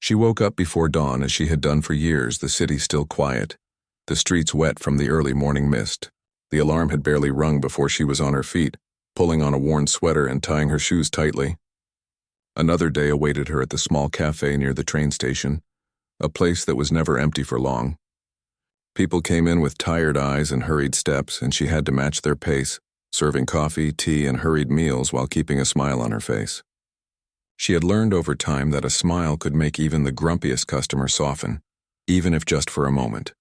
She woke up before dawn as she had done for years, the city still quiet, the streets wet from the early morning mist. The alarm had barely rung before she was on her feet, pulling on a worn sweater and tying her shoes tightly. Another day awaited her at the small cafe near the train station, a place that was never empty for long. People came in with tired eyes and hurried steps, and she had to match their pace, serving coffee, tea, and hurried meals while keeping a smile on her face. She had learned over time that a smile could make even the grumpiest customer soften, even if just for a moment.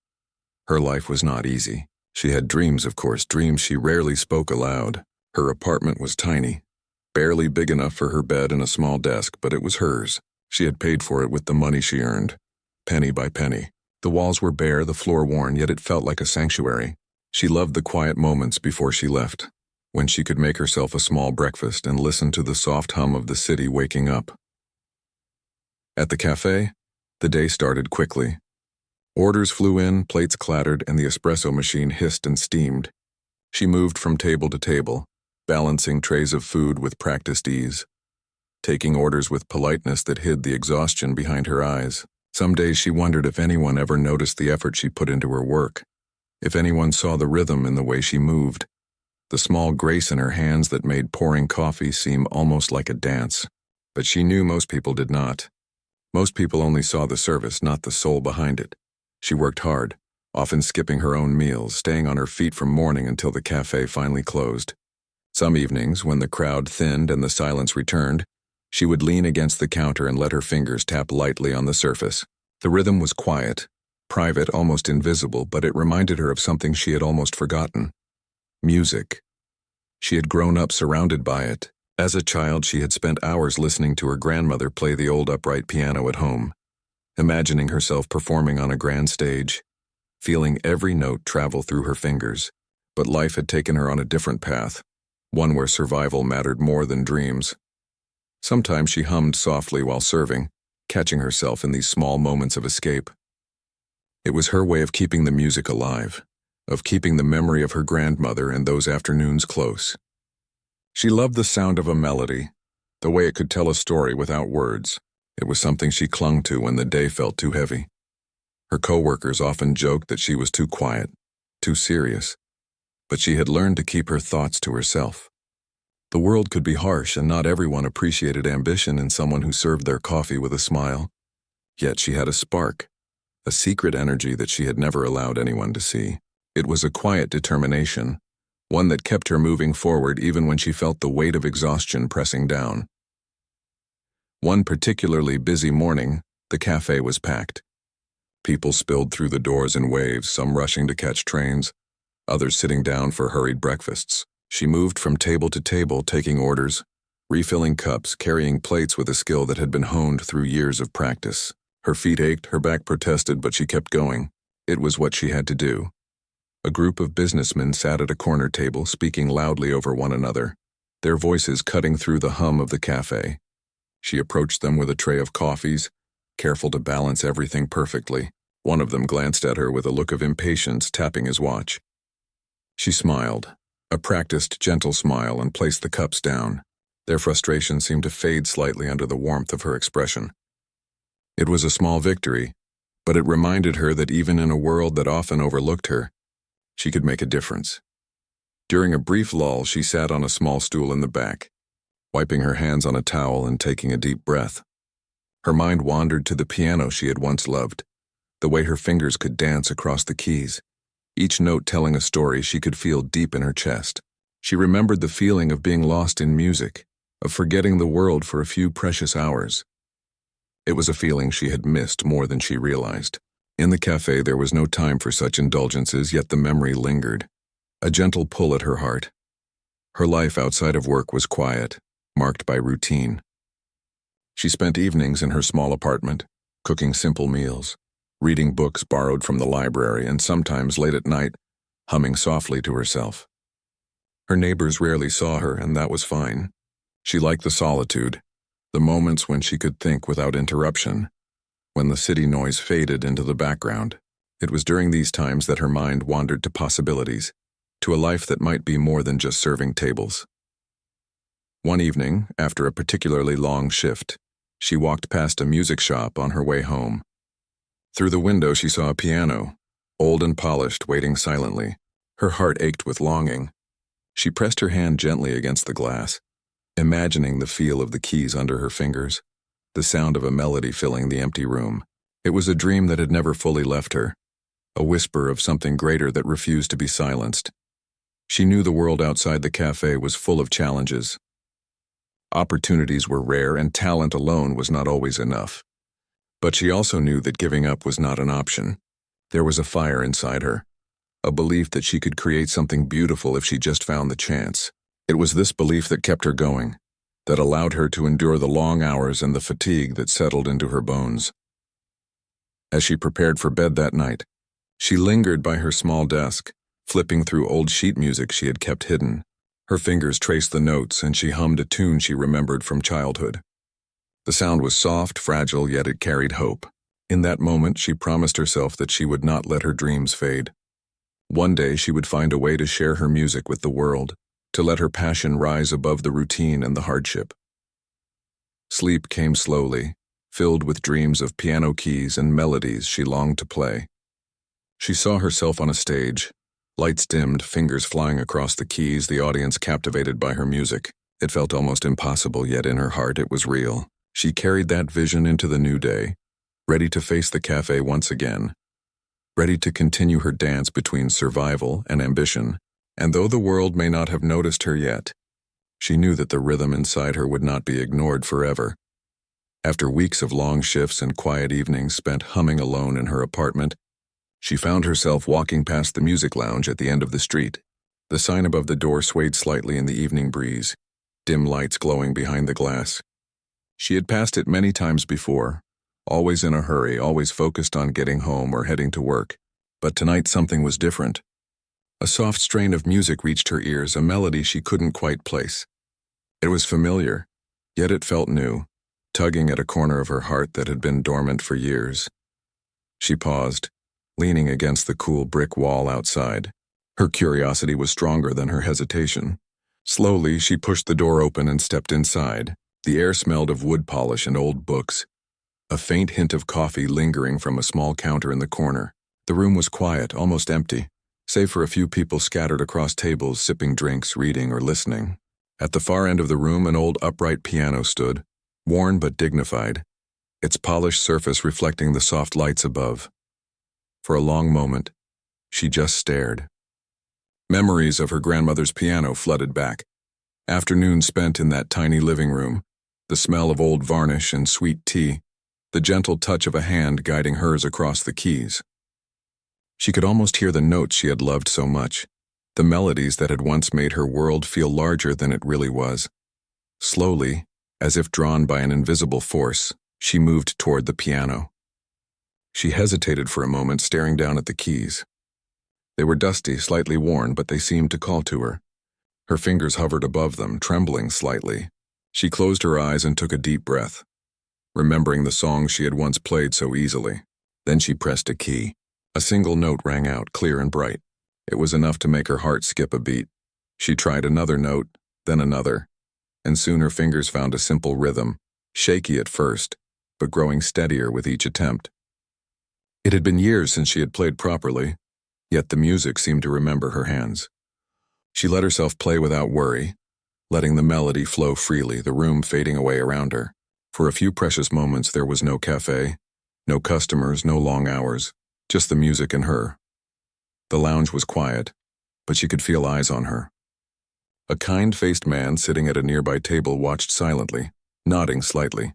Her life was not easy. She had dreams, of course, dreams she rarely spoke aloud. Her apartment was tiny, barely big enough for her bed and a small desk, but it was hers. She had paid for it with the money she earned, penny by penny. The walls were bare, the floor worn, yet it felt like a sanctuary. She loved the quiet moments before she left, when she could make herself a small breakfast and listen to the soft hum of the city waking up. At the cafe, the day started quickly. Orders flew in, plates clattered, and the espresso machine hissed and steamed. She moved from table to table, balancing trays of food with practiced ease, taking orders with politeness that hid the exhaustion behind her eyes. Some days she wondered if anyone ever noticed the effort she put into her work, if anyone saw the rhythm in the way she moved, the small grace in her hands that made pouring coffee seem almost like a dance. But she knew most people did not. Most people only saw the service, not the soul behind it. She worked hard, often skipping her own meals, staying on her feet from morning until the cafe finally closed. Some evenings, when the crowd thinned and the silence returned, she would lean against the counter and let her fingers tap lightly on the surface. The rhythm was quiet, private, almost invisible, but it reminded her of something she had almost forgotten. Music. She had grown up surrounded by it. As a child, she had spent hours listening to her grandmother play the old upright piano at home, imagining herself performing on a grand stage, feeling every note travel through her fingers. But life had taken her on a different path, one where survival mattered more than dreams. Sometimes she hummed softly while serving, catching herself in these small moments of escape. It was her way of keeping the music alive, of keeping the memory of her grandmother and those afternoons close. She loved the sound of a melody, the way it could tell a story without words. It was something she clung to when the day felt too heavy. Her coworkers often joked that she was too quiet, too serious, but she had learned to keep her thoughts to herself. The world could be harsh, and not everyone appreciated ambition in someone who served their coffee with a smile. Yet she had a spark, a secret energy that she had never allowed anyone to see. It was a quiet determination, one that kept her moving forward even when she felt the weight of exhaustion pressing down. One particularly busy morning, the cafe was packed. People spilled through the doors in waves, some rushing to catch trains, others sitting down for hurried breakfasts. She moved from table to table, taking orders, refilling cups, carrying plates with a skill that had been honed through years of practice. Her feet ached, her back protested, but she kept going. It was what she had to do. A group of businessmen sat at a corner table, speaking loudly over one another, their voices cutting through the hum of the cafe. She approached them with a tray of coffees, careful to balance everything perfectly. One of them glanced at her with a look of impatience, tapping his watch. She smiled, a practiced, gentle smile, and placed the cups down. Their frustration seemed to fade slightly under the warmth of her expression. It was a small victory, but it reminded her that even in a world that often overlooked her, she could make a difference. During a brief lull, she sat on a small stool in the back, wiping her hands on a towel and taking a deep breath. Her mind wandered to the piano she had once loved, the way her fingers could dance across the keys, each note telling a story she could feel deep in her chest. She remembered the feeling of being lost in music, of forgetting the world for a few precious hours. It was a feeling she had missed more than she realized. In the cafe, there was no time for such indulgences, yet the memory lingered, a gentle pull at her heart. Her life outside of work was quiet, marked by routine. She spent evenings in her small apartment, cooking simple meals, reading books borrowed from the library, and sometimes late at night, humming softly to herself. Her neighbors rarely saw her, and that was fine. She liked the solitude, the moments when she could think without interruption, when the city noise faded into the background. It was during these times that her mind wandered to possibilities, to a life that might be more than just serving tables. One evening, after a particularly long shift, She walked past a music shop on her way home. Through the window she saw a piano, old and polished, waiting silently. Her heart ached with longing. She pressed her hand gently against the glass, imagining the feel of the keys under her fingers, the sound of a melody filling the empty room. It was a dream that had never fully left her, a whisper of something greater that refused to be silenced. She knew the world outside the cafe was full of challenges. Opportunities were rare, and talent alone was not always enough. But she also knew that giving up was not an option. There was a fire inside her, a belief that she could create something beautiful if she just found the chance. It was this belief that kept her going, that allowed her to endure the long hours and the fatigue that settled into her bones. As she prepared for bed that night, she lingered by her small desk, flipping through old sheet music she had kept hidden. Her fingers traced the notes, and she hummed a tune she remembered from childhood. The sound was soft, fragile, yet it carried hope. In that moment, she promised herself that she would not let her dreams fade. One day, she would find a way to share her music with the world, to let her passion rise above the routine and the hardship. Sleep came slowly, filled with dreams of piano keys and melodies she longed to play. She saw herself on a stage, lights dimmed, fingers flying across the keys, the audience captivated by her music. It felt almost impossible, yet in her heart it was real. She carried that vision into the new day, ready to face the cafe once again, ready to continue her dance between survival and ambition. And though the world may not have noticed her yet, she knew that the rhythm inside her would not be ignored forever. After weeks of long shifts and quiet evenings spent humming alone in her apartment, she found herself walking past the music lounge at the end of the street. The sign above the door swayed slightly in the evening breeze, dim lights glowing behind the glass. She had passed it many times before, always in a hurry, always focused on getting home or heading to work. But tonight something was different. A soft strain of music reached her ears, a melody she couldn't quite place. It was familiar, yet it felt new, tugging at a corner of her heart that had been dormant for years. She paused, leaning against the cool brick wall outside. Her curiosity was stronger than her hesitation. Slowly, she pushed the door open and stepped inside. The air smelled of wood polish and old books, a faint hint of coffee lingering from a small counter in the corner. The room was quiet, almost empty, save for a few people scattered across tables sipping drinks, reading, or listening. At the far end of the room, an old upright piano stood, worn but dignified, its polished surface reflecting the soft lights above. For a long moment, she just stared. Memories of her grandmother's piano flooded back. Afternoons spent in that tiny living room, the smell of old varnish and sweet tea, the gentle touch of a hand guiding hers across the keys. She could almost hear the notes she had loved so much, the melodies that had once made her world feel larger than it really was. Slowly, as if drawn by an invisible force, she moved toward the piano. She hesitated for a moment, staring down at the keys. They were dusty, slightly worn, but they seemed to call to her. Her fingers hovered above them, trembling slightly. She closed her eyes and took a deep breath, remembering the songs she had once played so easily. Then she pressed a key. A single note rang out, clear and bright. It was enough to make her heart skip a beat. She tried another note, then another, and soon her fingers found a simple rhythm, shaky at first, but growing steadier with each attempt. It had been years since she had played properly, yet the music seemed to remember her hands. She let herself play without worry, letting the melody flow freely, the room fading away around her. For a few precious moments there was no cafe, no customers, no long hours, just the music and her. The lounge was quiet, but she could feel eyes on her. A kind-faced man sitting at a nearby table watched silently, nodding slightly.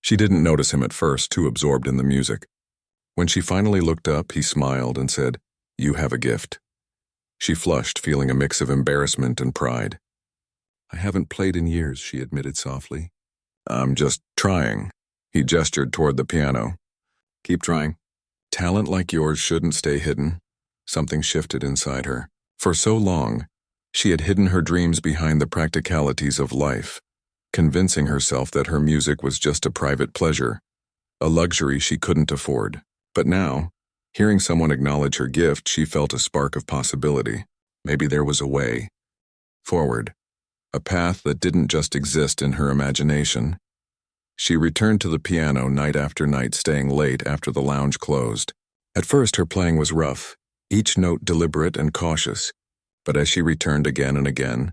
She didn't notice him at first, too absorbed in the music. When she finally looked up, he smiled and said, "You have a gift." She flushed, feeling a mix of embarrassment and pride. "I haven't played in years," she admitted softly. "I'm just trying." He gestured toward the piano. "Keep trying. Talent like yours shouldn't stay hidden." Something shifted inside her. For so long, she had hidden her dreams behind the practicalities of life, convincing herself that her music was just a private pleasure, a luxury she couldn't afford. But now, hearing someone acknowledge her gift, she felt a spark of possibility. Maybe there was a way forward, a path that didn't just exist in her imagination. She returned to the piano night after night, staying late after the lounge closed. At first, her playing was rough, each note deliberate and cautious, but as she returned again and again,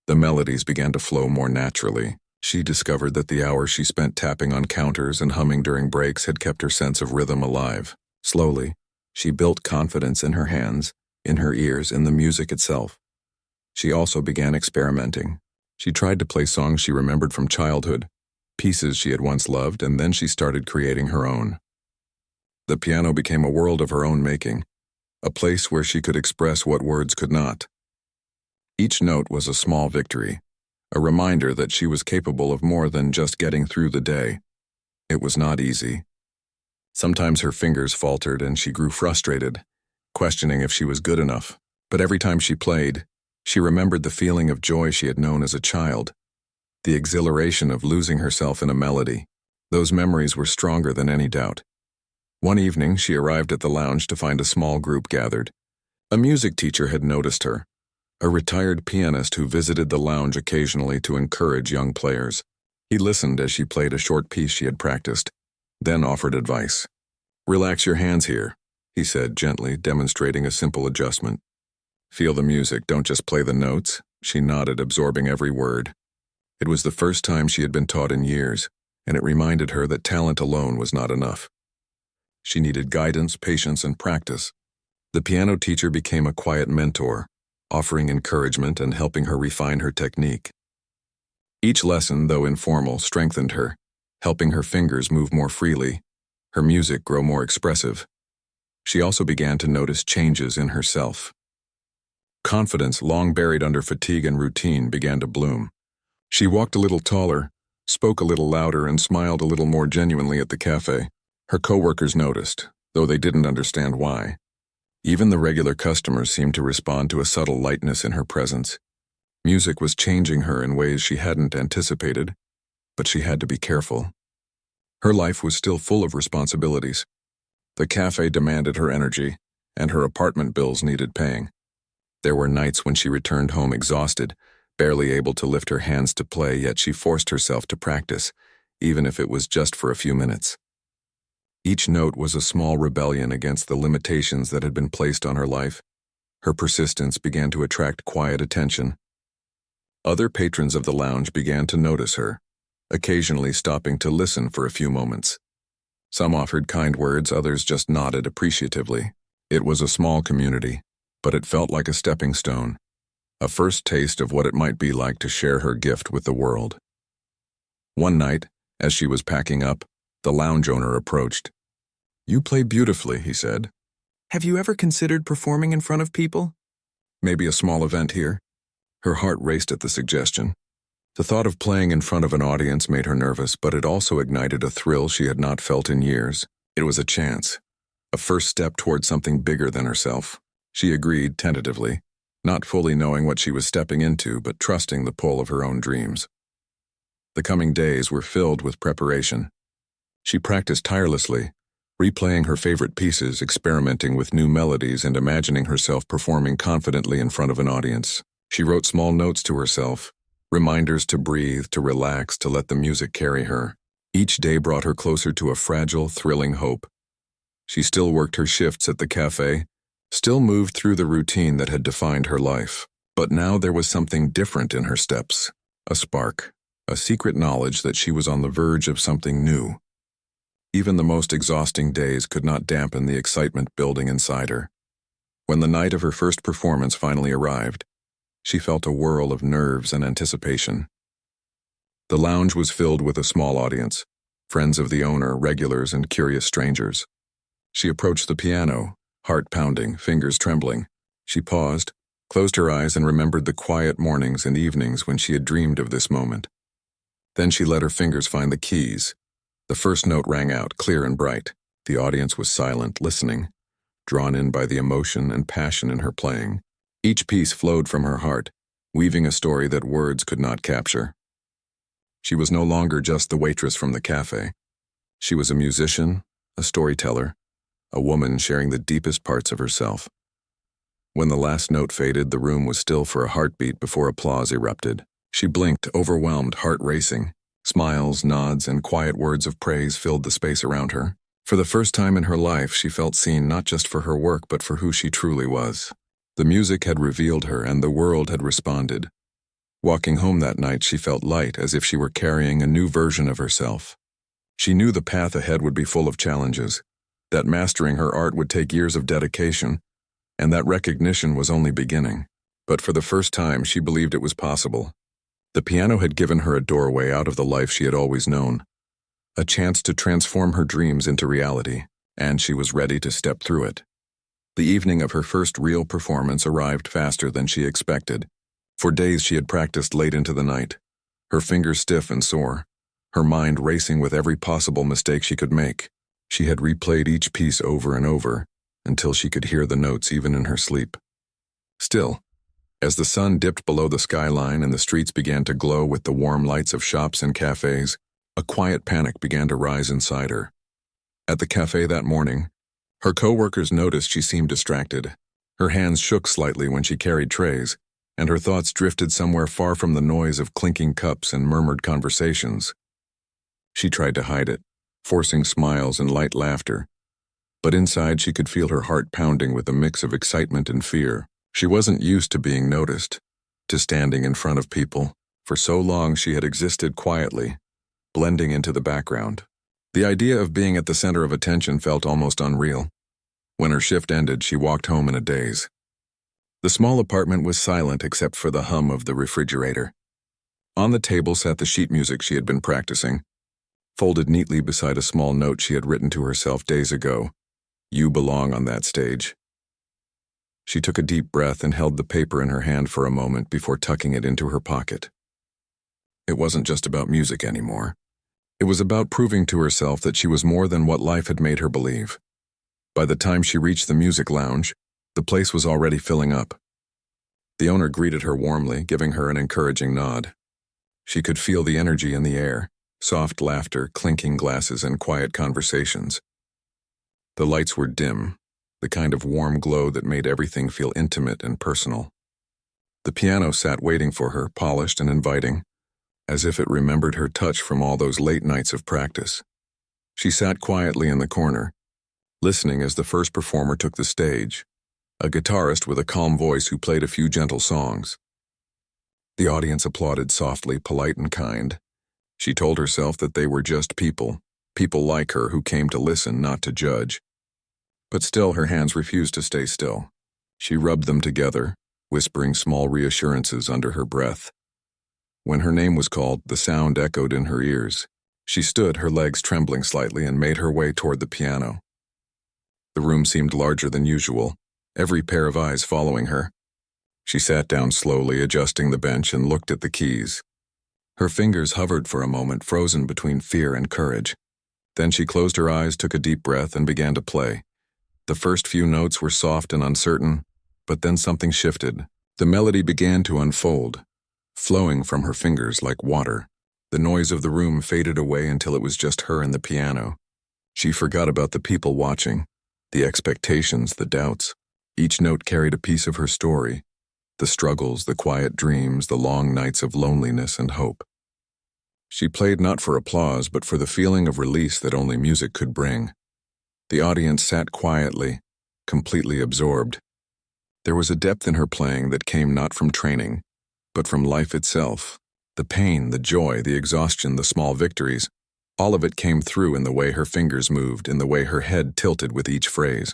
the melodies began to flow more naturally. She discovered that the hours she spent tapping on counters and humming during breaks had kept her sense of rhythm alive. Slowly, she built confidence in her hands, in her ears, in the music itself. She also began experimenting. She tried to play songs she remembered from childhood, pieces she had once loved, and then she started creating her own. The piano became a world of her own making, a place where she could express what words could not. Each note was a small victory, a reminder that she was capable of more than just getting through the day. It was not easy. Sometimes her fingers faltered and she grew frustrated, questioning if she was good enough. But every time she played, she remembered the feeling of joy she had known as a child, the exhilaration of losing herself in a melody. Those memories were stronger than any doubt. One evening, she arrived at the lounge to find a small group gathered. A music teacher had noticed her, a retired pianist who visited the lounge occasionally to encourage young players. He listened as she played a short piece she had practiced, then offered advice. "Relax your hands here," he said gently, demonstrating a simple adjustment. "Feel the music, don't just play the notes." She nodded, absorbing every word. It was the first time she had been taught in years, and it reminded her that talent alone was not enough. She needed guidance, patience, and practice. The piano teacher became a quiet mentor, offering encouragement and helping her refine her technique. Each lesson, though informal, strengthened her, helping her fingers move more freely, her music grow more expressive. She also began to notice changes in herself. Confidence, long buried under fatigue and routine, began to bloom. She walked a little taller, spoke a little louder, and smiled a little more genuinely at the cafe. Her coworkers noticed, though they didn't understand why. Even the regular customers seemed to respond to a subtle lightness in her presence. Music was changing her in ways she hadn't anticipated, but she had to be careful. Her life was still full of responsibilities. The cafe demanded her energy, and her apartment bills needed paying. There were nights when she returned home exhausted, barely able to lift her hands to play, yet she forced herself to practice, even if it was just for a few minutes. Each note was a small rebellion against the limitations that had been placed on her life. Her persistence began to attract quiet attention. Other patrons of the lounge began to notice her, occasionally stopping to listen for a few moments. Some offered kind words, others just nodded appreciatively. It was a small community, but it felt like a stepping stone, a first taste of what it might be like to share her gift with the world. One night, as she was packing up, the lounge owner approached. "You play beautifully," he said. "Have you ever considered performing in front of people? Maybe a small event here?" Her heart raced at the suggestion. The thought of playing in front of an audience made her nervous, but it also ignited a thrill she had not felt in years. It was a chance, a first step toward something bigger than herself. She agreed tentatively, not fully knowing what she was stepping into, but trusting the pull of her own dreams. The coming days were filled with preparation. She practiced tirelessly, replaying her favorite pieces, experimenting with new melodies, and imagining herself performing confidently in front of an audience. She wrote small notes to herself, reminders to breathe, to relax, to let the music carry her. Each day brought her closer to a fragile, thrilling hope. She still worked her shifts at the cafe, still moved through the routine that had defined her life. But now there was something different in her steps, a spark, a secret knowledge that she was on the verge of something new. Even the most exhausting days could not dampen the excitement building inside her. When the night of her first performance finally arrived, she felt a whirl of nerves and anticipation. The lounge was filled with a small audience, friends of the owner, regulars, and curious strangers. She approached the piano, heart pounding, fingers trembling. She paused, closed her eyes, and remembered the quiet mornings and evenings when she had dreamed of this moment. Then she let her fingers find the keys. The first note rang out, clear and bright. The audience was silent, listening, drawn in by the emotion and passion in her playing. Each piece flowed from her heart, weaving a story that words could not capture. She was no longer just the waitress from the cafe. She was a musician, a storyteller, a woman sharing the deepest parts of herself. When the last note faded, the room was still for a heartbeat before applause erupted. She blinked, overwhelmed, heart racing. Smiles, nods, and quiet words of praise filled the space around her. For the first time in her life, she felt seen not just for her work but for who she truly was. The music had revealed her, and the world had responded. Walking home that night, she felt light, as if she were carrying a new version of herself. She knew the path ahead would be full of challenges, that mastering her art would take years of dedication, and that recognition was only beginning. But for the first time, she believed it was possible. The piano had given her a doorway out of the life she had always known, a chance to transform her dreams into reality, and she was ready to step through it. The evening of her first real performance arrived faster than she expected. For days she had practiced late into the night, her fingers stiff and sore, her mind racing with every possible mistake she could make. She had replayed each piece over and over, until she could hear the notes even in her sleep. Still, as the sun dipped below the skyline and the streets began to glow with the warm lights of shops and cafes, a quiet panic began to rise inside her. At the cafe that morning, her co-workers noticed she seemed distracted. Her hands shook slightly when she carried trays, and her thoughts drifted somewhere far from the noise of clinking cups and murmured conversations. She tried to hide it, forcing smiles and light laughter, but inside she could feel her heart pounding with a mix of excitement and fear. She wasn't used to being noticed, to standing in front of people. For so long she had existed quietly, blending into the background. The idea of being at the center of attention felt almost unreal. When her shift ended, she walked home in a daze. The small apartment was silent except for the hum of the refrigerator. On the table sat the sheet music she had been practicing, folded neatly beside a small note she had written to herself days ago. "You belong on that stage." She took a deep breath and held the paper in her hand for a moment before tucking it into her pocket. It wasn't just about music anymore. It was about proving to herself that she was more than what life had made her believe. By the time she reached the music lounge, the place was already filling up. The owner greeted her warmly, giving her an encouraging nod. She could feel the energy in the air, soft laughter, clinking glasses, and quiet conversations. The lights were dim, the kind of warm glow that made everything feel intimate and personal. The piano sat waiting for her, polished and inviting, as if it remembered her touch from all those late nights of practice. She sat quietly in the corner, listening as the first performer took the stage, a guitarist with a calm voice who played a few gentle songs. The audience applauded softly, polite and kind. She told herself that they were just people like her who came to listen, not to judge. But still her hands refused to stay still. She rubbed them together, whispering small reassurances under her breath. When her name was called, the sound echoed in her ears. She stood, her legs trembling slightly, and made her way toward the piano. The room seemed larger than usual, every pair of eyes following her. She sat down slowly, adjusting the bench, and looked at the keys. Her fingers hovered for a moment, frozen between fear and courage. Then she closed her eyes, took a deep breath, and began to play. The first few notes were soft and uncertain, but then something shifted. The melody began to unfold, flowing from her fingers like water. The noise of the room faded away until it was just her and the piano. She forgot about the people watching, the expectations, the doubts. Each note carried a piece of her story, the struggles, the quiet dreams, the long nights of loneliness and hope. She played not for applause, but for the feeling of release that only music could bring. The audience sat quietly, completely absorbed. There was a depth in her playing that came not from training, but from life itself. The pain, the joy, the exhaustion, the small victories, all of it came through in the way her fingers moved, in the way her head tilted with each phrase.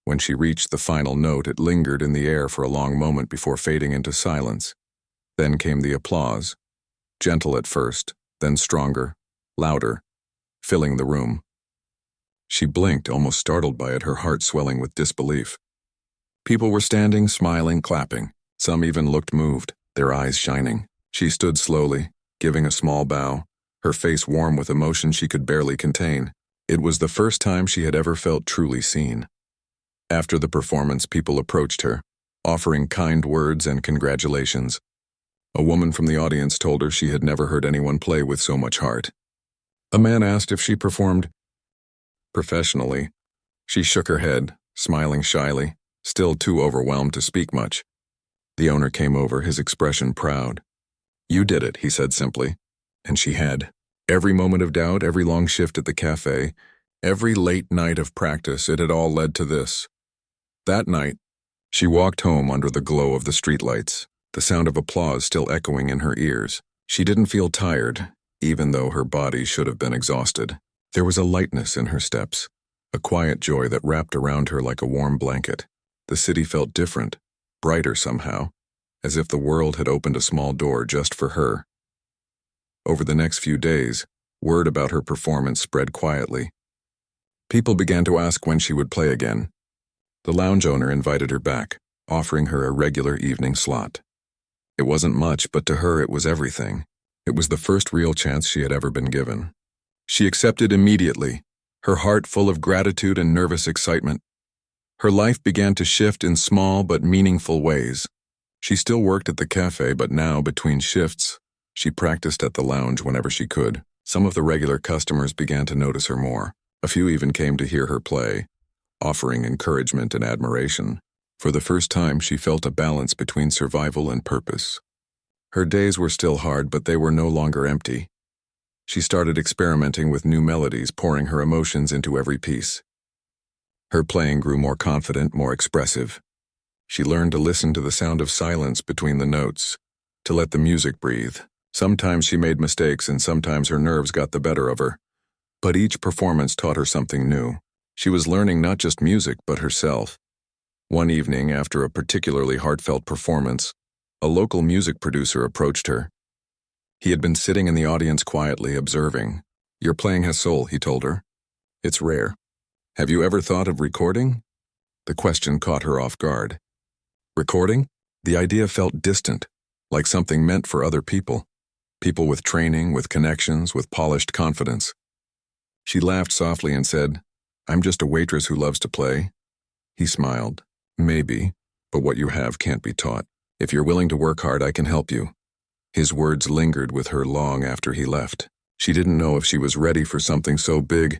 When she reached the final note, it lingered in the air for a long moment before fading into silence. Then came the applause, gentle at first, then stronger, louder, filling the room. She blinked, almost startled by it, her heart swelling with disbelief. People were standing, smiling, clapping. Some even looked moved, their eyes shining. She stood slowly, giving a small bow, her face warm with emotion she could barely contain. It was the first time she had ever felt truly seen. After the performance, people approached her, offering kind words and congratulations. A woman from the audience told her she had never heard anyone play with so much heart. A man asked if she performed professionally. She shook her head, smiling shyly, still too overwhelmed to speak much. The owner came over, his expression proud. "You did it," he said simply. And she had. Every moment of doubt, every long shift at the cafe, every late night of practice, it had all led to this. That night, she walked home under the glow of the streetlights, the sound of applause still echoing in her ears. She didn't feel tired, even though her body should have been exhausted. There was a lightness in her steps, a quiet joy that wrapped around her like a warm blanket. The city felt different, brighter somehow, as if the world had opened a small door just for her. Over the next few days, word about her performance spread quietly. People began to ask when she would play again. The lounge owner invited her back, offering her a regular evening slot. It wasn't much, but to her it was everything. It was the first real chance she had ever been given. She accepted immediately, her heart full of gratitude and nervous excitement. Her life began to shift in small but meaningful ways. She still worked at the cafe, but now, between shifts, she practiced at the lounge whenever she could. Some of the regular customers began to notice her more. A few even came to hear her play, offering encouragement and admiration. For the first time, she felt a balance between survival and purpose. Her days were still hard, but they were no longer empty. She started experimenting with new melodies, pouring her emotions into every piece. Her playing grew more confident, more expressive. She learned to listen to the sound of silence between the notes, to let the music breathe. Sometimes she made mistakes, and sometimes her nerves got the better of her. But each performance taught her something new. She was learning not just music, but herself. One evening, after a particularly heartfelt performance, a local music producer approached her. He had been sitting in the audience quietly, observing. "Your playing has soul," he told her. "It's rare. Have you ever thought of recording?" The question caught her off guard. Recording? The idea felt distant, like something meant for other people. People with training, with connections, with polished confidence. She laughed softly and said, "I'm just a waitress who loves to play." He smiled. "Maybe, but what you have can't be taught. If you're willing to work hard, I can help you." His words lingered with her long after he left. She didn't know if she was ready for something so big,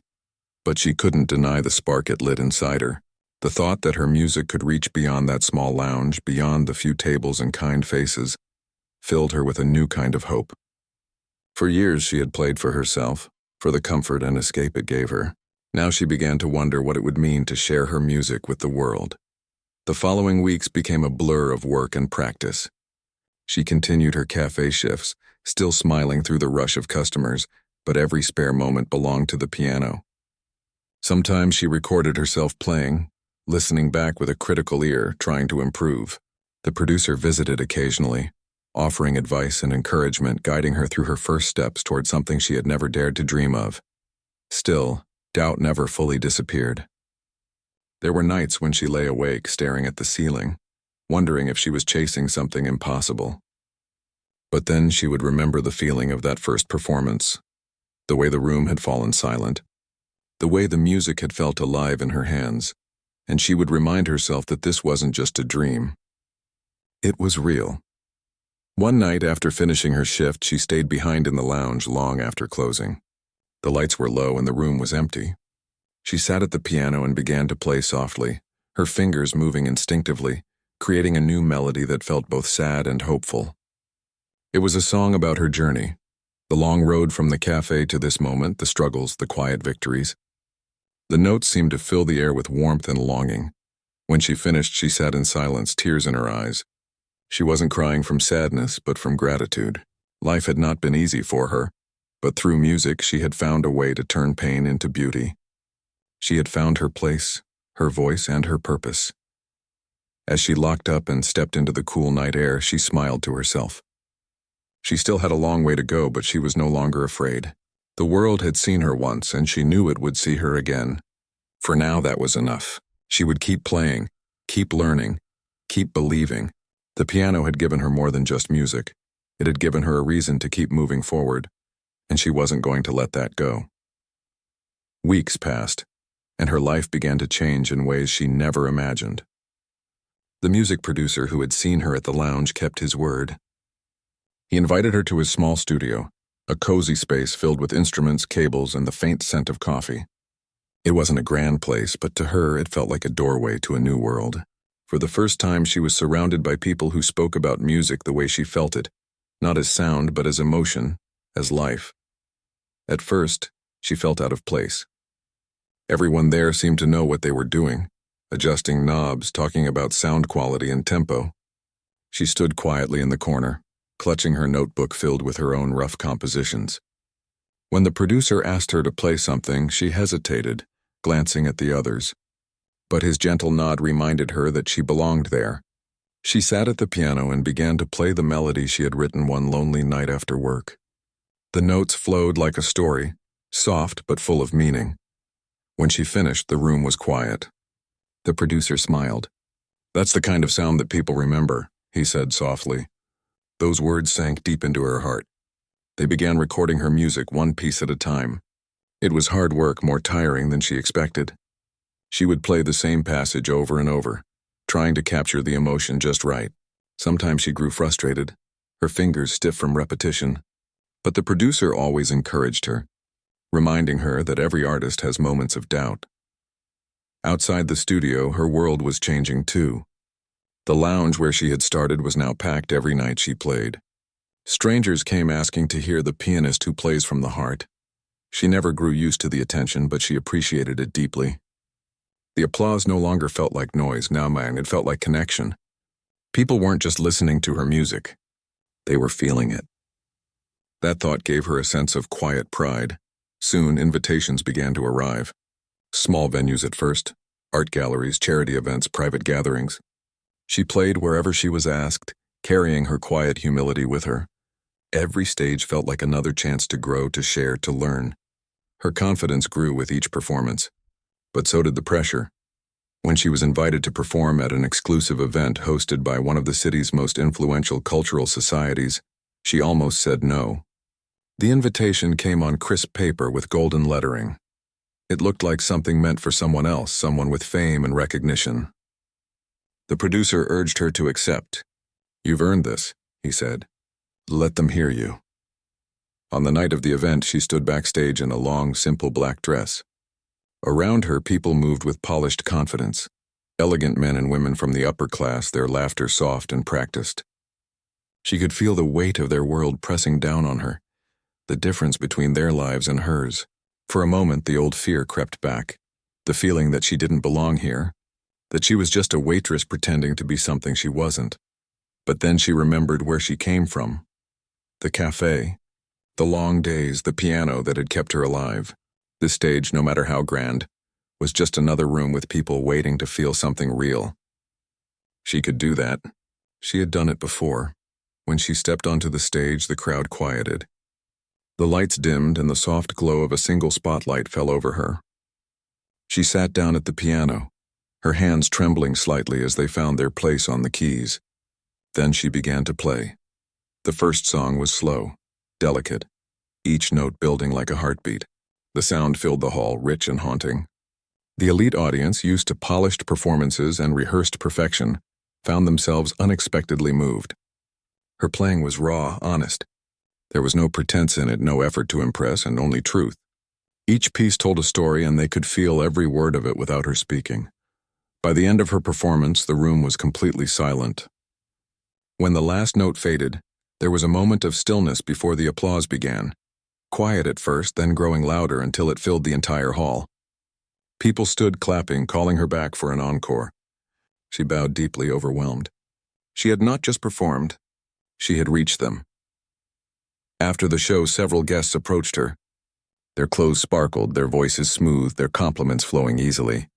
but she couldn't deny the spark it lit inside her. The thought that her music could reach beyond that small lounge, beyond the few tables and kind faces, filled her with a new kind of hope. For years she had played for herself, for the comfort and escape it gave her. Now she began to wonder what it would mean to share her music with the world. The following weeks became a blur of work and practice. She continued her cafe shifts, still smiling through the rush of customers, but every spare moment belonged to the piano. Sometimes she recorded herself playing, listening back with a critical ear, trying to improve. The producer visited occasionally, offering advice and encouragement, guiding her through her first steps toward something she had never dared to dream of. Still, doubt never fully disappeared. There were nights when she lay awake, staring at the ceiling, wondering if she was chasing something impossible. But then she would remember the feeling of that first performance, the way the room had fallen silent, the way the music had felt alive in her hands, and she would remind herself that this wasn't just a dream. It was real. One night after finishing her shift, she stayed behind in the lounge long after closing. The lights were low and the room was empty. She sat at the piano and began to play softly, her fingers moving instinctively, creating a new melody that felt both sad and hopeful. It was a song about her journey, the long road from the cafe to this moment, the struggles, the quiet victories. The notes seemed to fill the air with warmth and longing. When she finished, she sat in silence, tears in her eyes. She wasn't crying from sadness, but from gratitude. Life had not been easy for her, but through music she had found a way to turn pain into beauty. She had found her place, her voice, and her purpose. As she locked up and stepped into the cool night air, she smiled to herself. She still had a long way to go, but she was no longer afraid. The world had seen her once, and she knew it would see her again. For now, that was enough. She would keep playing, keep learning, keep believing. The piano had given her more than just music. It had given her a reason to keep moving forward, and she wasn't going to let that go. Weeks passed, and her life began to change in ways she never imagined. The music producer who had seen her at the lounge kept his word. He invited her to his small studio, a cozy space filled with instruments, cables, and the faint scent of coffee. It wasn't a grand place, but to her it felt like a doorway to a new world. For the first time, she was surrounded by people who spoke about music the way she felt it, not as sound but as emotion, as life. At first, she felt out of place. Everyone there seemed to know what they were doing, adjusting knobs, talking about sound quality and tempo. She stood quietly in the corner, clutching her notebook filled with her own rough compositions. When the producer asked her to play something, she hesitated, glancing at the others. But his gentle nod reminded her that she belonged there. She sat at the piano and began to play the melody she had written one lonely night after work. The notes flowed like a story, soft but full of meaning. When she finished, the room was quiet. The producer smiled. "That's the kind of sound that people remember," he said softly. Those words sank deep into her heart. They began recording her music one piece at a time. It was hard work, more tiring than she expected. She would play the same passage over and over, trying to capture the emotion just right. Sometimes she grew frustrated, her fingers stiff from repetition. But the producer always encouraged her, reminding her that every artist has moments of doubt. Outside the studio, her world was changing too. The lounge where she had started was now packed every night she played. Strangers came asking to hear the pianist who plays from the heart. She never grew used to the attention, but she appreciated it deeply. The applause no longer felt like noise, it felt like connection. People weren't just listening to her music. They were feeling it. That thought gave her a sense of quiet pride. Soon, invitations began to arrive. Small venues at first, art galleries, charity events, private gatherings. She played wherever she was asked, carrying her quiet humility with her. Every stage felt like another chance to grow, to share, to learn. Her confidence grew with each performance. But so did the pressure. When she was invited to perform at an exclusive event hosted by one of the city's most influential cultural societies, she almost said no. The invitation came on crisp paper with golden lettering. It looked like something meant for someone else, someone with fame and recognition. The producer urged her to accept. "You've earned this," he said. "Let them hear you." On the night of the event, she stood backstage in a long, simple black dress. Around her, people moved with polished confidence. Elegant men and women from the upper class, their laughter soft and practiced. She could feel the weight of their world pressing down on her, the difference between their lives and hers. For a moment, the old fear crept back, the feeling that she didn't belong here, that she was just a waitress pretending to be something she wasn't. But then she remembered where she came from. The cafe, the long days, the piano that had kept her alive. This stage, no matter how grand, was just another room with people waiting to feel something real. She could do that. She had done it before. When she stepped onto the stage, the crowd quieted. The lights dimmed and the soft glow of a single spotlight fell over her. She sat down at the piano, her hands trembling slightly as they found their place on the keys. Then she began to play. The first song was slow, delicate, each note building like a heartbeat. The sound filled the hall, rich and haunting. The elite audience, used to polished performances and rehearsed perfection, found themselves unexpectedly moved. Her playing was raw, honest. There was no pretense in it, no effort to impress, and only truth. Each piece told a story, and they could feel every word of it without her speaking. By the end of her performance, the room was completely silent. When the last note faded, there was a moment of stillness before the applause began. Quiet at first, then growing louder until it filled the entire hall. People stood clapping, calling her back for an encore. She bowed deeply, overwhelmed. She had not just performed, she had reached them. After the show, several guests approached her. Their clothes sparkled, their voices smooth, their compliments flowing easily.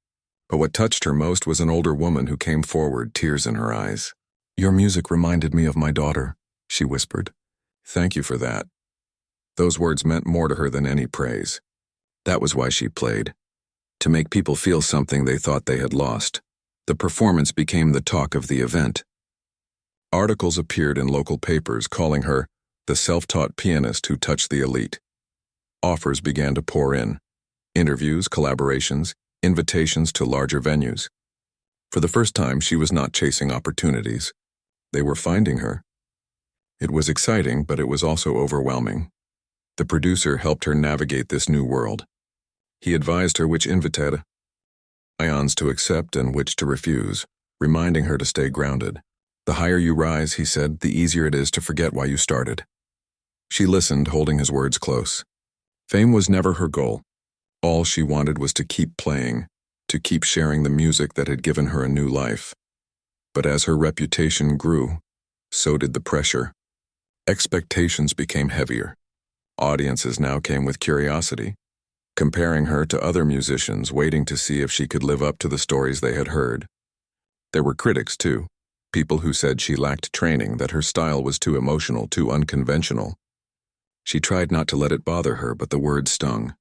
But what touched her most was an older woman who came forward, tears in her eyes. "Your music reminded me of my daughter," she whispered. "Thank you for that." Those words meant more to her than any praise. That was why she played. To make people feel something they thought they had lost. The performance became the talk of the event. Articles appeared in local papers calling her the self-taught pianist who touched the elite. Offers began to pour in. Interviews, collaborations, invitations to larger venues. For the first time, she was not chasing opportunities. They were finding her. It was exciting, but it was also overwhelming. The producer helped her navigate this new world. He advised her which invitations to accept and which to refuse, reminding her to stay grounded. "The higher you rise," he said, "the easier it is to forget why you started." She listened, holding his words close. Fame was never her goal. All she wanted was to keep playing, to keep sharing the music that had given her a new life. But as her reputation grew, so did the pressure. Expectations became heavier. Audiences now came with curiosity, comparing her to other musicians, waiting to see if she could live up to the stories they had heard. There were critics, too, people who said she lacked training, that her style was too emotional, too unconventional. She tried not to let it bother her, but the words stung.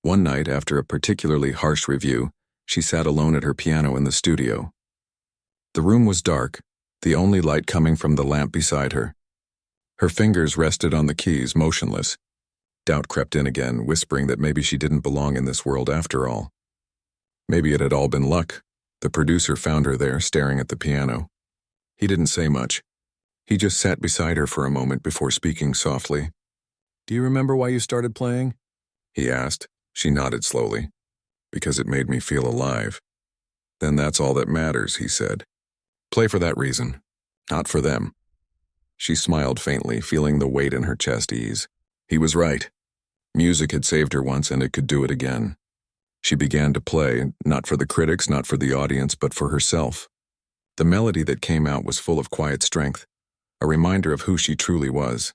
One night, after a particularly harsh review, she sat alone at her piano in the studio. The room was dark, the only light coming from the lamp beside her. Her fingers rested on the keys, motionless. Doubt crept in again, whispering that maybe she didn't belong in this world after all. Maybe it had all been luck. The producer found her there, staring at the piano. He didn't say much. He just sat beside her for a moment before speaking softly. "Do you remember why you started playing?" he asked. She nodded slowly. "Because it made me feel alive." "Then that's all that matters," he said. "Play for that reason, not for them." She smiled faintly, feeling the weight in her chest ease. He was right. Music had saved her once, and it could do it again. She began to play, not for the critics, not for the audience, but for herself. The melody that came out was full of quiet strength, a reminder of who she truly was.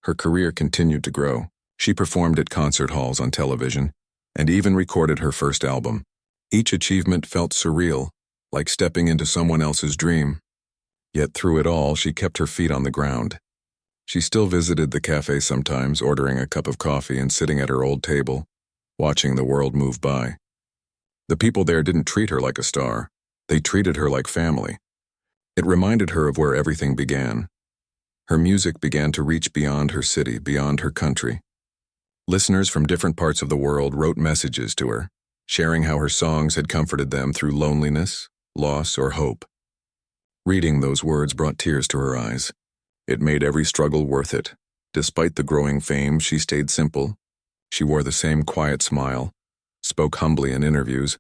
Her career continued to grow. She performed at concert halls, on television, and even recorded her first album. Each achievement felt surreal, like stepping into someone else's dream. Yet through it all, she kept her feet on the ground. She still visited the cafe sometimes, ordering a cup of coffee and sitting at her old table, watching the world move by. The people there didn't treat her like a star. They treated her like family. It reminded her of where everything began. Her music began to reach beyond her city, beyond her country. Listeners from different parts of the world wrote messages to her, sharing how her songs had comforted them through loneliness, loss, or hope. Reading those words brought tears to her eyes. It made every struggle worth it. Despite the growing fame, she stayed simple. She wore the same quiet smile, spoke humbly in interviews,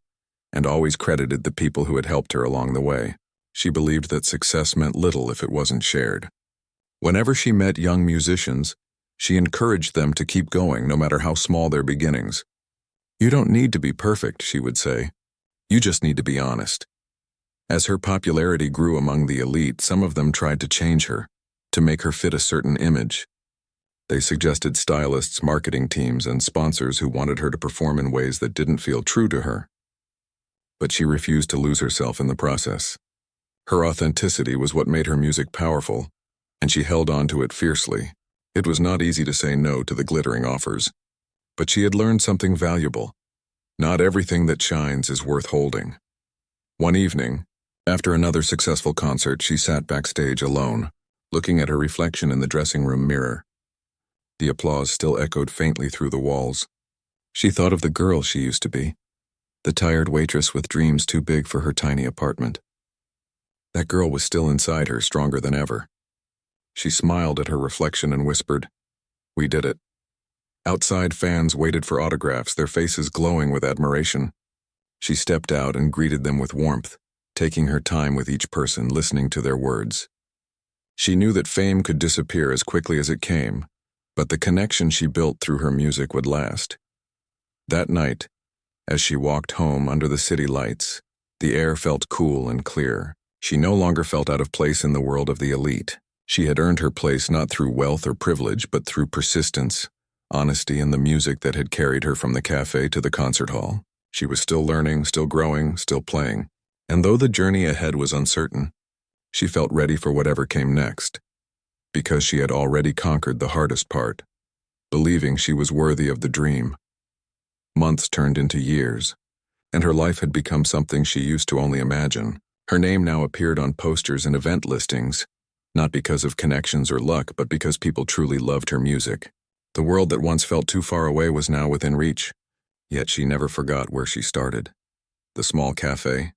and always credited the people who had helped her along the way. She believed that success meant little if it wasn't shared. Whenever she met young musicians, she encouraged them to keep going, no matter how small their beginnings. "You don't need to be perfect," she would say. "You just need to be honest." As her popularity grew among the elite, some of them tried to change her, to make her fit a certain image. They suggested stylists, marketing teams, and sponsors who wanted her to perform in ways that didn't feel true to her. But she refused to lose herself in the process. Her authenticity was what made her music powerful, and she held on to it fiercely. It was not easy to say no to the glittering offers, but she had learned something valuable. Not everything that shines is worth holding. One evening, after another successful concert, she sat backstage alone, looking at her reflection in the dressing room mirror. The applause still echoed faintly through the walls. She thought of the girl she used to be, the tired waitress with dreams too big for her tiny apartment. That girl was still inside her, stronger than ever. She smiled at her reflection and whispered, "We did it." Outside, fans waited for autographs, their faces glowing with admiration. She stepped out and greeted them with warmth, taking her time with each person, listening to their words. She knew that fame could disappear as quickly as it came, but the connection she built through her music would last. That night, as she walked home under the city lights, the air felt cool and clear. She no longer felt out of place in the world of the elite. She had earned her place not through wealth or privilege, but through persistence, honesty, and the music that had carried her from the cafe to the concert hall. She was still learning, still growing, still playing. And though the journey ahead was uncertain, she felt ready for whatever came next, because she had already conquered the hardest part, believing she was worthy of the dream. Months turned into years, and her life had become something she used to only imagine. Her name now appeared on posters and event listings, not because of connections or luck, but because people truly loved her music. The world that once felt too far away was now within reach, yet she never forgot where she started. The small cafe,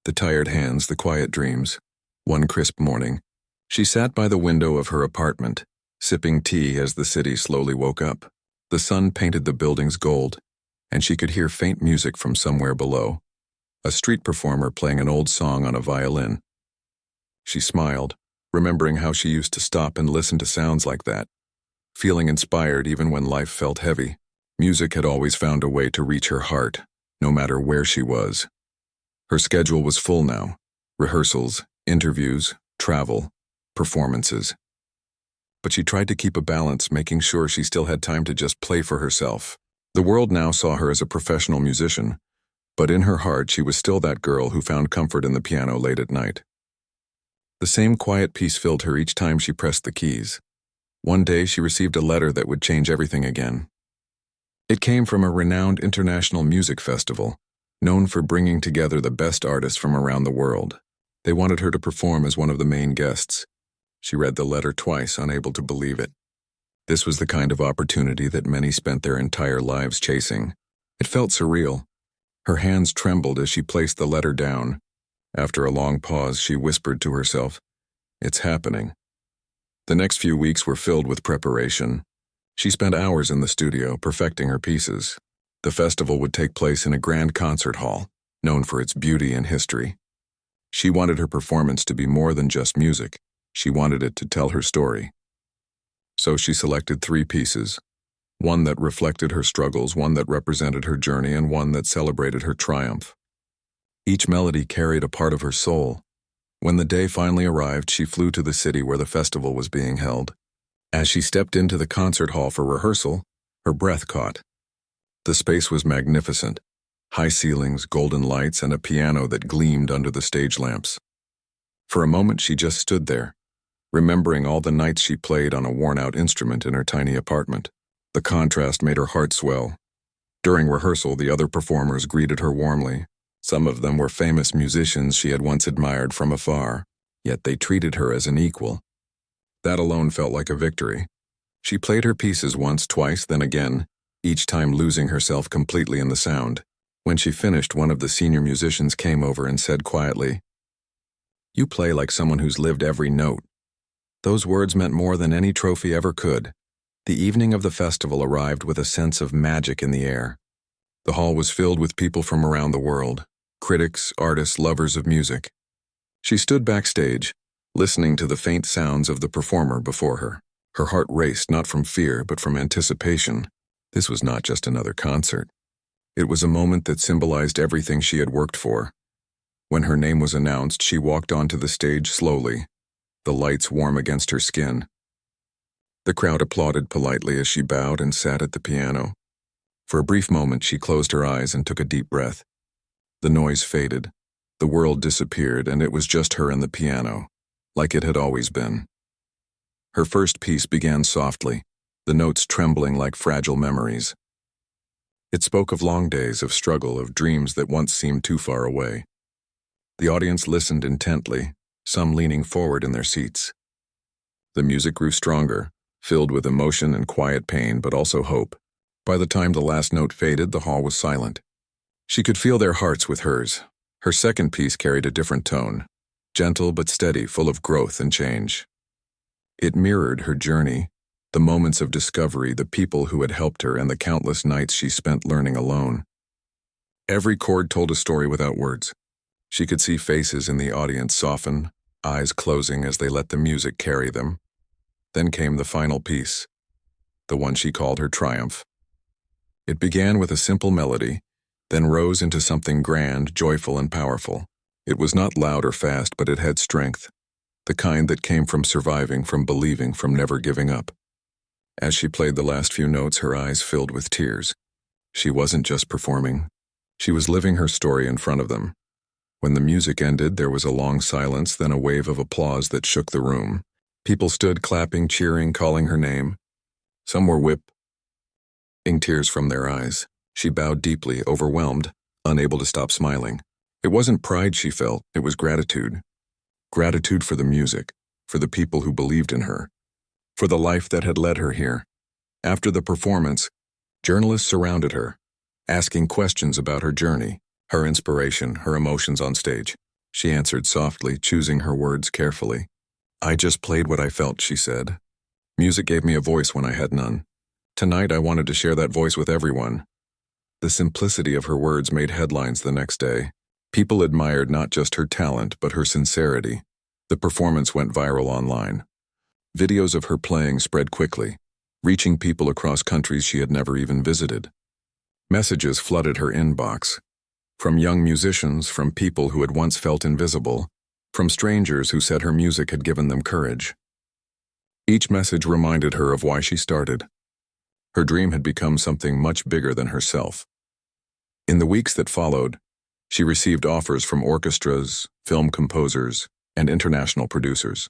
the tired hands, the quiet dreams. One crisp morning, she sat by the window of her apartment, sipping tea as the city slowly woke up. The sun painted the buildings gold, and she could hear faint music from somewhere below, a street performer playing an old song on a violin. She smiled, remembering how she used to stop and listen to sounds like that, feeling inspired even when life felt heavy. Music had always found a way to reach her heart, no matter where she was. Her schedule was full now: rehearsals, interviews, travel, performances. But she tried to keep a balance, making sure she still had time to just play for herself. The world now saw her as a professional musician, but in her heart she was still that girl who found comfort in the piano late at night. The same quiet peace filled her each time she pressed the keys. One day she received a letter that would change everything again. It came from a renowned international music festival, known for bringing together the best artists from around the world. They wanted her to perform as one of the main guests. She read the letter twice, unable to believe it. This was the kind of opportunity that many spent their entire lives chasing. It felt surreal. Her hands trembled as she placed the letter down. After a long pause, she whispered to herself, "It's happening." The next few weeks were filled with preparation. She spent hours in the studio, perfecting her pieces. The festival would take place in a grand concert hall, known for its beauty and history. She wanted her performance to be more than just music. She wanted it to tell her story. So she selected 3 pieces: one that reflected her struggles, one that represented her journey, and one that celebrated her triumph. Each melody carried a part of her soul. When the day finally arrived, she flew to the city where the festival was being held. As she stepped into the concert hall for rehearsal, her breath caught. The space was magnificent: high ceilings, golden lights, and a piano that gleamed under the stage lamps. For a moment she just stood there, remembering all the nights she played on a worn-out instrument in her tiny apartment. The contrast made her heart swell. During rehearsal, the other performers greeted her warmly. Some of them were famous musicians she had once admired from afar, yet they treated her as an equal. That alone felt like a victory. She played her pieces once, twice, then again, each time losing herself completely in the sound. When she finished, one of the senior musicians came over and said quietly, "You play like someone who's lived every note." Those words meant more than any trophy ever could. The evening of the festival arrived with a sense of magic in the air. The hall was filled with people from around the world: critics, artists, lovers of music. She stood backstage, listening to the faint sounds of the performer before her. Her heart raced, not from fear, but from anticipation. This was not just another concert. It was a moment that symbolized everything she had worked for. When her name was announced, she walked onto the stage slowly, the lights warm against her skin. The crowd applauded politely as she bowed and sat at the piano. For a brief moment, she closed her eyes and took a deep breath. The noise faded, the world disappeared, and it was just her and the piano, like it had always been. Her first piece began softly, the notes trembling like fragile memories. It spoke of long days, of struggle, of dreams that once seemed too far away. The audience listened intently, some leaning forward in their seats. The music grew stronger, filled with emotion and quiet pain, but also hope. By the time the last note faded, the hall was silent. She could feel their hearts with hers. Her second piece carried a different tone, gentle but steady, full of growth and change. It mirrored her journey, the moments of discovery, the people who had helped her, and the countless nights she spent learning alone. Every chord told a story without words. She could see faces in the audience soften, eyes closing as they let the music carry them. Then came the final piece, the one she called her triumph. It began with a simple melody, then rose into something grand, joyful, and powerful. It was not loud or fast, but it had strength, the kind that came from surviving, from believing, from never giving up. As she played the last few notes, her eyes filled with tears. She wasn't just performing. She was living her story in front of them. When the music ended, there was a long silence, then a wave of applause that shook the room. People stood clapping, cheering, calling her name. Some were wiping tears from their eyes. She bowed deeply, overwhelmed, unable to stop smiling. It wasn't pride she felt, it was gratitude. Gratitude for the music, for the people who believed in her, for the life that had led her here. After the performance, journalists surrounded her, asking questions about her journey, her inspiration, her emotions on stage. She answered softly, choosing her words carefully. "I just played what I felt," she said. "Music gave me a voice when I had none. Tonight I wanted to share that voice with everyone." The simplicity of her words made headlines the next day. People admired not just her talent, but her sincerity. The performance went viral online. Videos of her playing spread quickly. reaching people across countries she had never even visited. Messages flooded her inbox, from young musicians, from people who had once felt invisible, from strangers who said her music had given them courage. Each message reminded her of why she started. Her dream had become something much bigger than herself. In the weeks that followed, she received offers from orchestras, film composers, and international producers.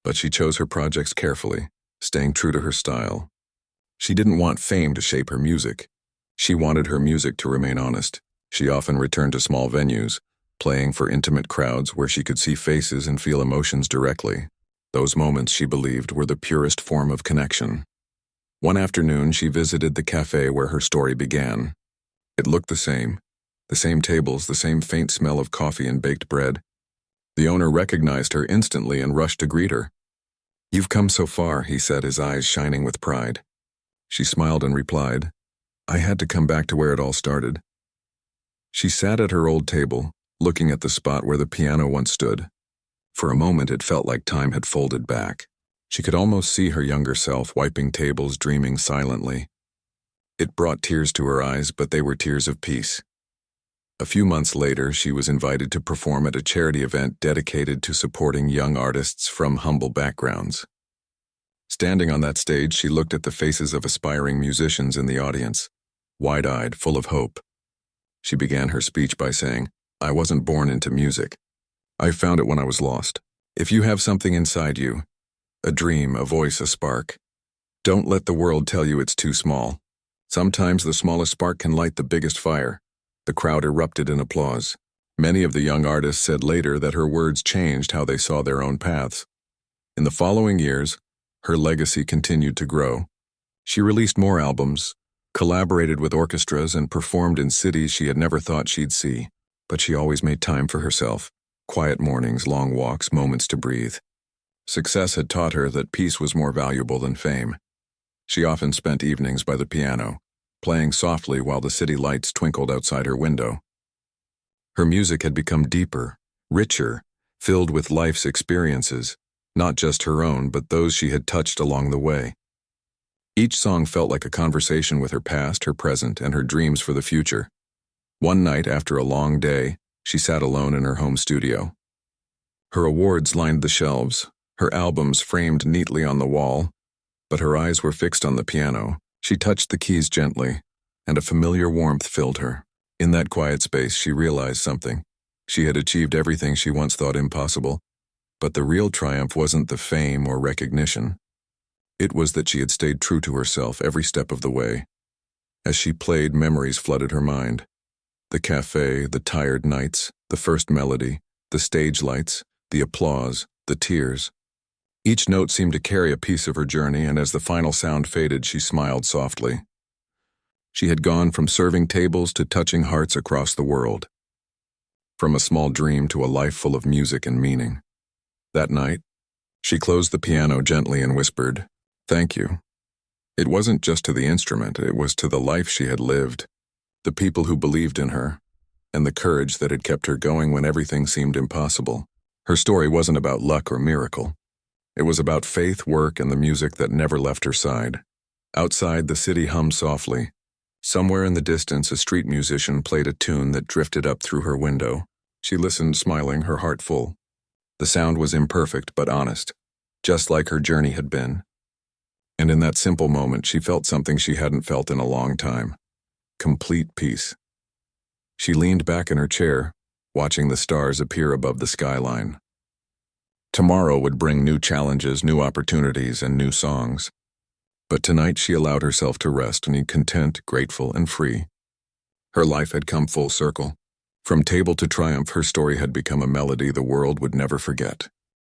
But she chose her projects carefully, staying true to her style. She didn't want fame to shape her music. She wanted her music to remain honest. She often returned to small venues, playing for intimate crowds where she could see faces and feel emotions directly. Those moments, she believed, were the purest form of connection. One afternoon, she visited the cafe where her story began. It looked the same tables, the same faint smell of coffee and baked bread. The owner recognized her instantly and rushed to greet her. "You've come so far," he said, his eyes shining with pride. She smiled and replied, "I had to come back to where it all started." She sat at her old table, looking at the spot where the piano once stood. For a moment, it felt like time had folded back. She could almost see her younger self wiping tables, dreaming silently. It brought tears to her eyes, but they were tears of peace. A few months later, she was invited to perform at a charity event dedicated to supporting young artists from humble backgrounds. Standing on that stage, she looked at the faces of aspiring musicians in the audience, wide-eyed, full of hope. She began her speech by saying, "I wasn't born into music. I found it when I was lost. If you have something inside you, a dream, a voice, a spark, don't let the world tell you it's too small. Sometimes the smallest spark can light the biggest fire." The crowd erupted in applause. Many of the young artists said later that her words changed how they saw their own paths. In the following years, her legacy continued to grow. She released more albums, collaborated with orchestras, and performed in cities she had never thought she'd see. But she always made time for herself. Quiet mornings, long walks, moments to breathe. Success had taught her that peace was more valuable than fame. She often spent evenings by the piano, playing softly while the city lights twinkled outside her window. Her music had become deeper, richer, filled with life's experiences, not just her own, but those she had touched along the way. Each song felt like a conversation with her past, her present, and her dreams for the future. One night, after a long day, she sat alone in her home studio. Her awards lined the shelves, her albums framed neatly on the wall, but her eyes were fixed on the piano. She touched the keys gently, and a familiar warmth filled her. In that quiet space, she realized something. She had achieved everything she once thought impossible, but the real triumph wasn't the fame or recognition. It was that she had stayed true to herself every step of the way. As she played, memories flooded her mind. The cafe, the tired nights, the first melody, the stage lights, the applause, the tears. Each note seemed to carry a piece of her journey, and as the final sound faded, she smiled softly. She had gone from serving tables to touching hearts across the world. From a small dream to a life full of music and meaning. That night, she closed the piano gently and whispered, "Thank you." It wasn't just to the instrument, it was to the life she had lived, the people who believed in her, and the courage that had kept her going when everything seemed impossible. Her story wasn't about luck or miracle. It was about faith, work, and the music that never left her side. Outside, the city hummed softly. Somewhere in the distance, a street musician played a tune that drifted up through her window. She listened, smiling, her heart full. The sound was imperfect but honest, just like her journey had been. And in that simple moment, she felt something she hadn't felt in a long time. Complete peace. She leaned back in her chair, watching the stars appear above the skyline. Tomorrow would bring new challenges, new opportunities, and new songs. But tonight she allowed herself to rest and be content, grateful, and free. Her life had come full circle. From table to triumph, her story had become a melody the world would never forget.